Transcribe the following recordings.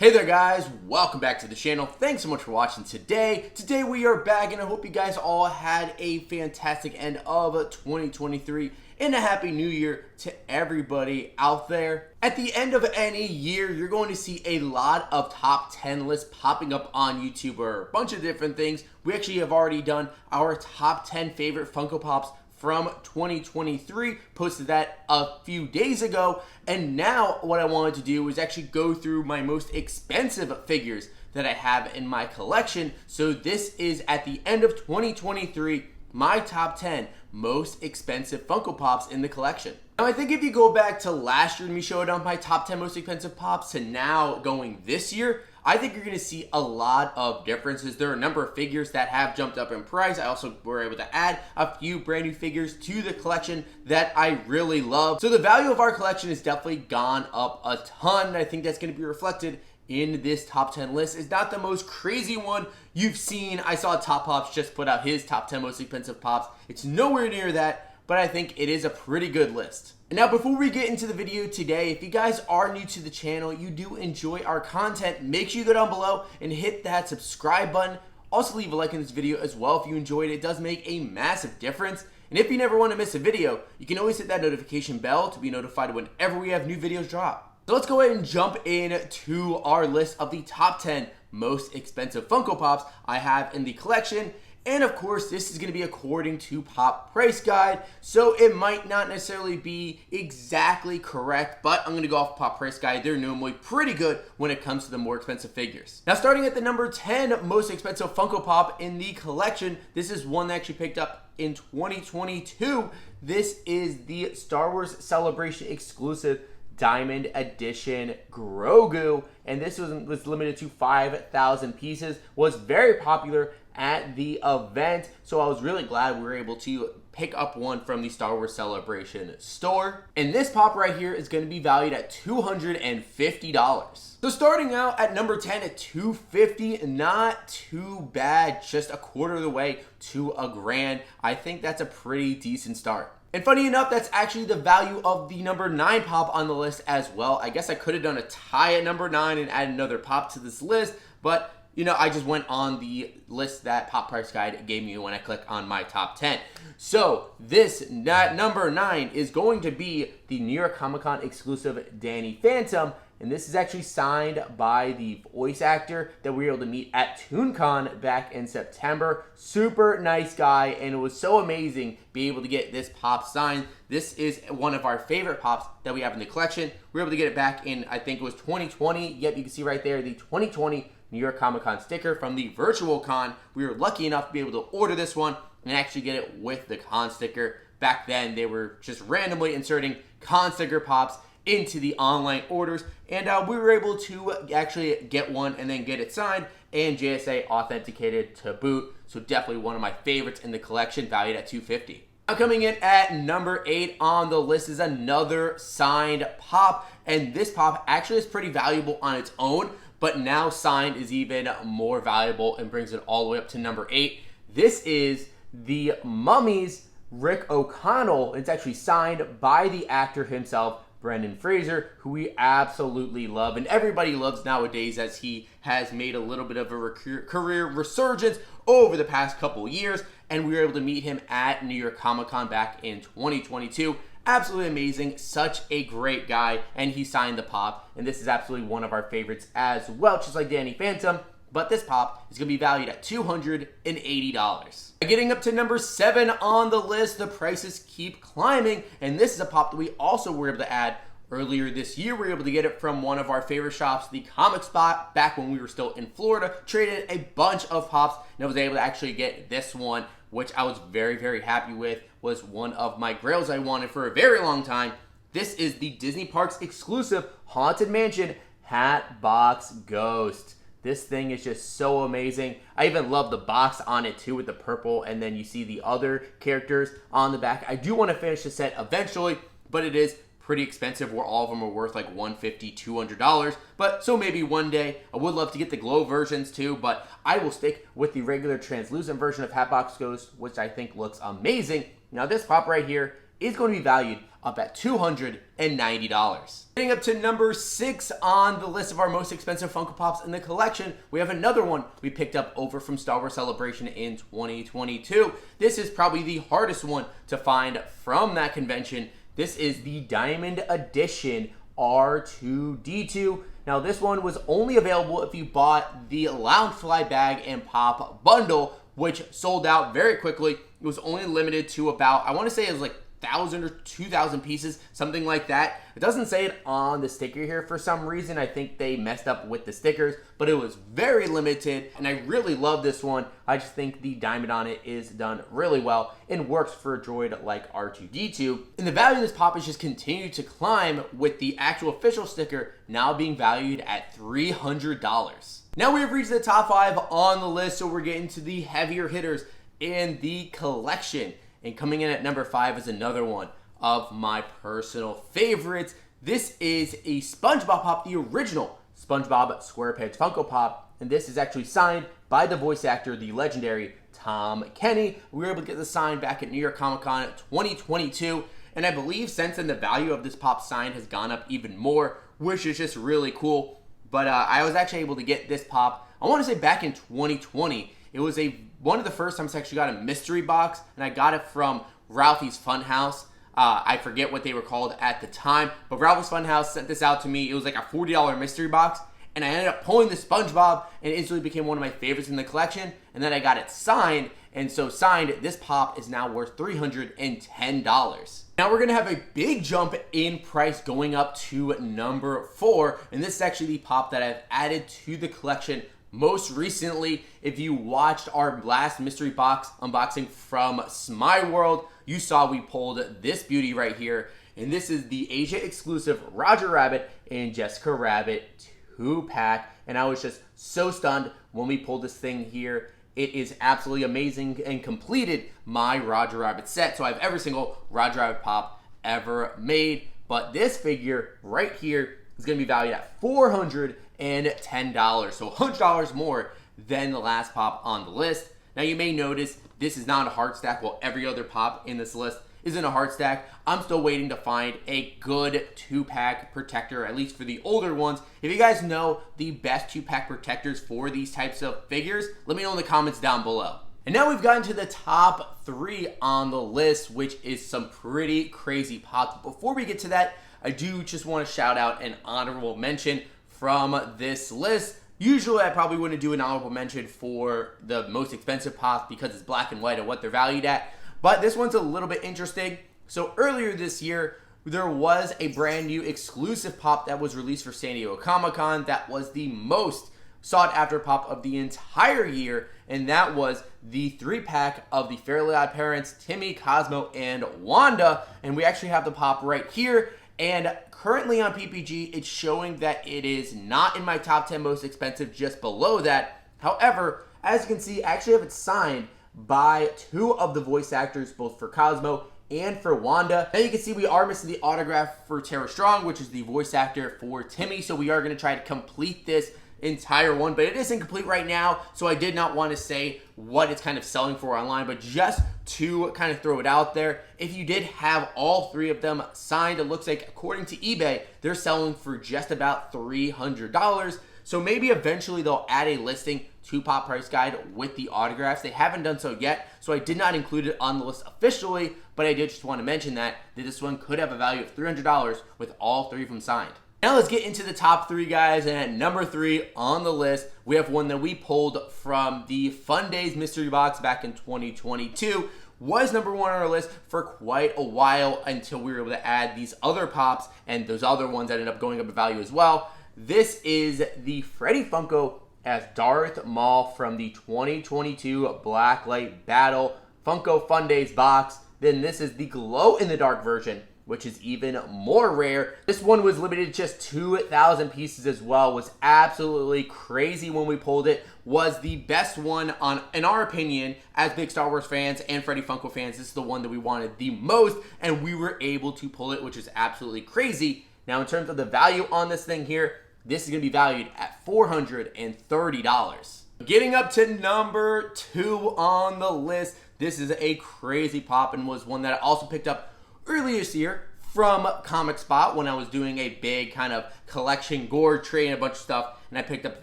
Hey there guys, welcome back to the channel. Thanks so much for watching today. Today we are back and I hope you guys all had a fantastic end of 2023 and a happy new year to everybody out there. At the end of any year, you're going to see a lot of top 10 lists popping up on YouTube or a bunch of different things. We actually have already done our top 10 favorite Funko Pops from 2023, posted that a few days ago, and now what I wanted to do is actually go through my most expensive figures that I have in my collection. So this is at the end of 2023, my top 10 most expensive Funko Pops in the collection. Now I think if you go back to last year and me showing off my top 10 most expensive Pops to now going this year, I think you're going to see a lot of differences. There are a number of figures that have jumped up in price. I also were able to add a few brand new figures to the collection that I really love. So the value of our collection has definitely gone up a ton. I think that's going to be reflected in this top 10 list. It's not the most crazy one you've seen. I saw Top Pops just put out his top 10 most expensive Pops. It's nowhere near that, but I think it is a pretty good list. And now before we get into the video today, if you guys are new to the channel, you do enjoy our content, make sure you go down below and hit that subscribe button. Also leave a like in this video as well if you enjoyed it. It does make a massive difference. And if you never want to miss a video, you can always hit that notification bell to be notified whenever we have new videos drop. So let's go ahead and jump into our list of the top 10 most expensive Funko Pops I have in the collection. And of course, this is going to be according to Pop Price Guide, so it might not necessarily be exactly correct, but I'm going to go off Pop Price Guide. They're normally pretty good when it comes to the more expensive figures. Now, starting at the number 10 most expensive Funko Pop in the collection, this is one that actually picked up in 2022. This is the Star Wars Celebration exclusive Diamond Edition Grogu, and this was limited to 5,000 pieces, was very popular at the event, so I was really glad we were able to pick up one from the Star Wars Celebration store. And this pop right here is going to be valued at $250. So starting out at number 10 at $250, not too bad, just a quarter of the way to $1,000. I think that's a pretty decent start. And funny enough, that's actually the value of the number 9 pop on the list as well. I guess I could have done a tie at number 9 and add another pop to this list, but you know, I just went on the list that Pop Price Guide gave me when I click on my top 10. So this number 9 is going to be the New York Comic Con exclusive Danny Phantom. And this is actually signed by the voice actor that we were able to meet at ToonCon back in September. Super nice guy, and it was so amazing being able to get this pop signed. This is one of our favorite pops that we have in the collection. We were able to get it back in, I think it was 2020. Yep, you can see right there the 2020 New York Comic Con sticker from the virtual con. We were lucky enough to be able to order this one and actually get it with the con sticker. Back then, they were just randomly inserting con sticker pops into the online orders, and we were able to actually get one and then get it signed and JSA authenticated to boot. So definitely one of my favorites in the collection, valued at $250. Now coming in at number 8 on the list is another signed pop, and this pop actually is pretty valuable on its own, but now signed is even more valuable and brings it all the way up to number 8. This is the Mummy's Rick O'Connell. It's actually signed by the actor himself, Brendan Fraser, who we absolutely love and everybody loves nowadays, as he has made a little bit of a career resurgence over the past couple years, and we were able to meet him at New York Comic Con back in 2022. Absolutely amazing, such a great guy, and he signed the pop, and this is absolutely one of our favorites as well, just like Danny Phantom. But this pop is going to be valued at $280. Getting up to number 7 on the list, the prices keep climbing, and this is a pop that we also were able to add earlier this year. We were able to get it from one of our favorite shops, the Comic Spot, back when we were still in Florida. Traded a bunch of pops, and I was able to actually get this one, which I was very, very happy with. Was one of my grails I wanted for a very long time. This is the Disney Parks exclusive Haunted Mansion Hatbox Ghost. This thing is just so amazing. I even love the box on it too with the purple, and then you see the other characters on the back. I do want to finish the set eventually, but it is pretty expensive, where all of them are worth like $150, $200. But so maybe one day. I would love to get the glow versions too, but I will stick with the regular translucent version of Hatbox Ghost, which I think looks amazing. Now this pop right here is going to be valued up at $290. Getting up to number 6 on the list of our most expensive Funko Pops in the collection, we have another one we picked up over from Star Wars Celebration in 2022. This is probably the hardest one to find from that convention. This is the Diamond Edition R2-D2. Now this one was only available if you bought the Loungefly bag and pop bundle, which sold out very quickly. It was only limited to about, I want to say it was like 1,000 or 2,000 pieces, something like that. It doesn't say it on the sticker here for some reason. I think they messed up with the stickers, but it was very limited, and I really love this one. I just think the diamond on it is done really well and works for a droid like R2-D2. And the value of this pop has just continued to climb, with the actual official sticker now being valued at $300. Now we have reached the top 5 on the list, so we're getting to the heavier hitters in the collection. And coming in at number 5 is another one of my personal favorites. This is a SpongeBob Pop, the original SpongeBob SquarePants Funko Pop. And this is actually signed by the voice actor, the legendary Tom Kenny. We were able to get this signed back at New York Comic Con 2022. And I believe since then the value of this pop sign has gone up even more, which is just really cool. But I was actually able to get this pop, I want to say back in 2020. It was one of the first times I actually got a mystery box, and I got it from Ralphie's Funhouse. I forget what they were called at the time, but Ralphie's Funhouse sent this out to me. It was like a $40 mystery box, and I ended up pulling the SpongeBob, and it instantly became one of my favorites in the collection. And then I got it signed, and so signed, this pop is now worth $310. Now we're going to have a big jump in price going up to number 4, and this is actually the pop that I've added to the collection most recently. If you watched our last mystery box unboxing from Smile World, you saw we pulled this beauty right here. And this is the Asia exclusive Roger Rabbit and Jessica Rabbit 2-pack. And I was just so stunned when we pulled this thing here. It is absolutely amazing and completed my Roger Rabbit set. So I have every single Roger Rabbit pop ever made. But this figure right here is going to be valued at $410, so $100 more than the last pop on the list. Now you may notice this is not a hard stack, while every other pop in this list isn't a hard stack. I'm still waiting to find a good 2-pack protector, at least for the older ones. If you guys know the best 2-pack protectors for these types of figures, let me know in the comments down below. And now we've gotten to the top 3 on the list, which is some pretty crazy pops. Before we get to that, I do just want to shout out an honorable mention from this list. Usually I probably wouldn't do an honorable mention for the most expensive pops because it's black and white and what they're valued at, but this one's a little bit interesting. So earlier this year, there was a brand new exclusive pop that was released for San Diego Comic-Con that was the most sought after pop of the entire year, and that was the 3-pack of the Fairly Odd Parents, Timmy, Cosmo, and Wanda. And we actually have the pop right here. And currently on PPG, it's showing that it is not in my top 10 most expensive, just below that. However, as you can see, I actually have it signed by 2 of the voice actors, both for Cosmo and for Wanda. Now you can see we are missing the autograph for Tara Strong, which is the voice actor for Timmy. So we are going to try to complete this entire one, but it is incomplete right now, so I did not want to say what it's kind of selling for online, but just to kind of throw it out there, if you did have all 3 of them signed, it looks like according to eBay they're selling for just about $300. So maybe eventually they'll add a listing to Pop Price Guide with the autographs. They haven't done so yet, so I did not include it on the list officially, but I did just want to mention that this one could have a value of $300 with all 3 of them signed. Now let's get into the top 3, guys, and at number 3 on the list, we have one that we pulled from the Fun Days mystery box back in 2022. Was number 1 on our list for quite a while until we were able to add these other pops, and those other ones ended up going up in value as well. This is the Freddy Funko as Darth Maul from the 2022 Blacklight Battle Funko Fun Days box. Then this is the glow-in-the-dark version, which is even more rare. This one was limited to just 2,000 pieces as well. Was absolutely crazy when we pulled it. Was the best one in our opinion, as big Star Wars fans and Freddy Funko fans. This is the one that we wanted the most, and we were able to pull it, which is absolutely crazy. Now, in terms of the value on this thing here, this is going to be valued at $430. Getting up to number 2 on the list, this is a crazy pop and was one that I also picked up earlier this year from Comic Spot when I was doing a big kind of collection gore trade and a bunch of stuff, and I picked up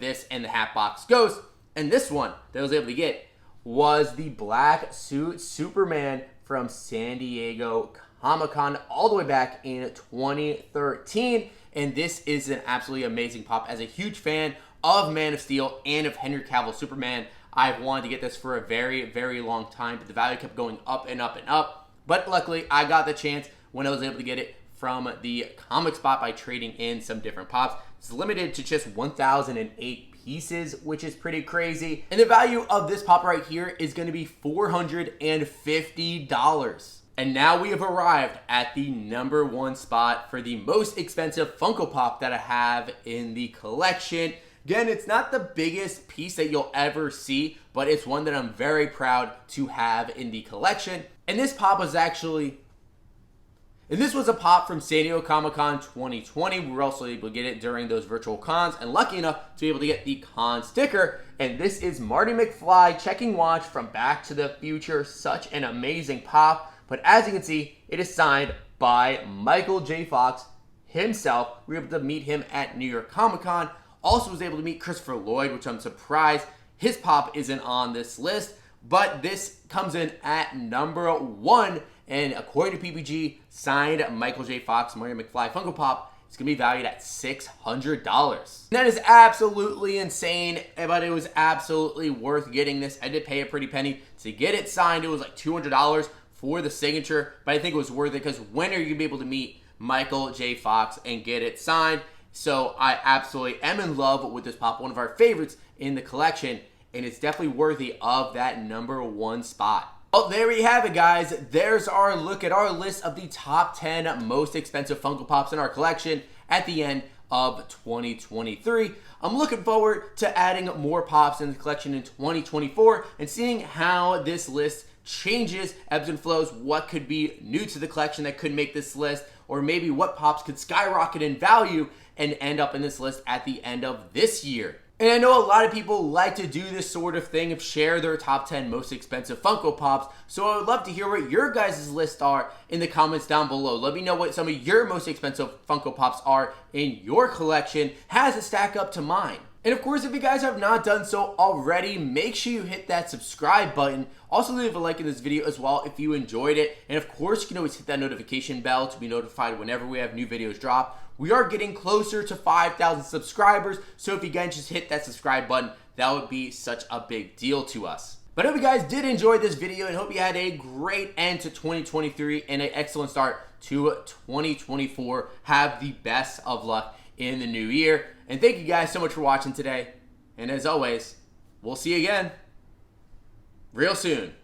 this and the Hatbox Ghost. And this one that I was able to get was the Black Suit Superman from San Diego Comic-Con all the way back in 2013. And this is an absolutely amazing pop. As a huge fan of Man of Steel and of Henry Cavill Superman, I've wanted to get this for a very, very long time, but the value kept going up and up and up. But luckily, I got the chance when I was able to get it from the Comic Spot by trading in some different pops. It's limited to just 1,008 pieces, which is pretty crazy. And the value of this pop right here is going to be $450. And now we have arrived at the number one spot for the most expensive Funko Pop that I have in the collection. Again, it's not the biggest piece that you'll ever see, but it's one that I'm very proud to have in the collection. And this pop was this was a pop from San Diego Comic-Con 2020. We were also able to get it during those virtual cons, and lucky enough to be able to get the con sticker. And this is Marty McFly checking watch from Back to the Future. Such an amazing pop. But as you can see, it is signed by Michael J. Fox himself. We were able to meet him at New York Comic-Con. Also was able to meet Christopher Lloyd, which I'm surprised his pop isn't on this list. But this comes in at number one. And according to PPG, signed Michael J. Fox, Marty McFly Funko Pop, it's going to be valued at $600. That is absolutely insane, but it was absolutely worth getting this. I did pay a pretty penny to get it signed. It was like $200 for the signature, but I think it was worth it because when are you going to be able to meet Michael J. Fox and get it signed? So I absolutely am in love with this pop, one of our favorites in the collection, and it's definitely worthy of that number one spot. Well, there we have it, guys. There's our look at our list of the top 10 most expensive Funko Pops in our collection at the end of 2023. I'm looking forward to adding more pops in the collection in 2024 and seeing how this list changes, ebbs and flows, what could be new to the collection that could make this list, or maybe what pops could skyrocket in value and end up in this list at the end of this year. And I know a lot of people like to do this sort of thing of share their top 10 most expensive Funko Pops, so I would love to hear what your guys' lists are in the comments down below. Let me know what some of your most expensive Funko Pops are in your collection. How does it stack up to mine? And of course, if you guys have not done so already, make sure you hit that subscribe button. Also leave a like in this video as well if you enjoyed it. And of course, you can always hit that notification bell to be notified whenever we have new videos drop. We are getting closer to 5,000 subscribers, so if you guys just hit that subscribe button, that would be such a big deal to us. But I hope you guys did enjoy this video and hope you had a great end to 2023 and an excellent start to 2024. Have the best of luck in the new year. And thank you guys so much for watching today. And as always, we'll see you again real soon.